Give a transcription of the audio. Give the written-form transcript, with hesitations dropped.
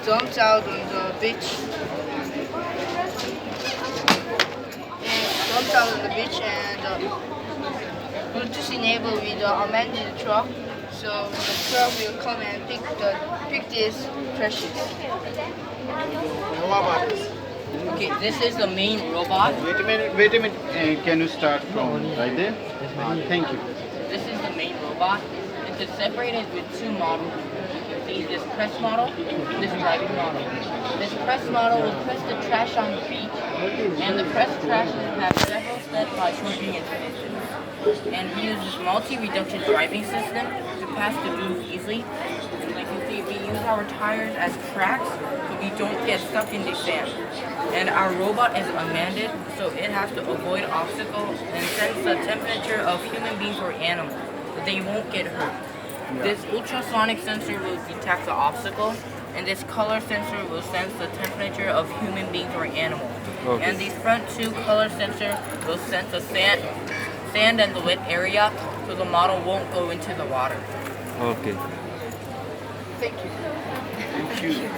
dumps out on the beach. Dumps out on the beach and Bluetooth enabled with the unmanned truck. So the truck will come and pick these trashes. Okay, this is the main robot. Wait a minute. Can you start from right there? Thank you. This is the main robot. It is separated with two models. You can see this press model and this driving model. This press model will press the trash on the beach, and the pressed trashes have several steps by shortening its distance. And we use this multi-reduction driving system to pass the move easily. And like you see, we use our tires as tracks so we don't get stuck in the sand. And our robot is unmanned, so it has to avoid obstacles and sense the temperature of human beings or animals, so they won't get hurt. This ultrasonic sensor will detect the obstacle, and this color sensor will sense the temperature of human beings or animals. Okay. And these front two color sensors will sense the sand and the wet area, so the model won't go into the water. Okay. Thank you. Thank you.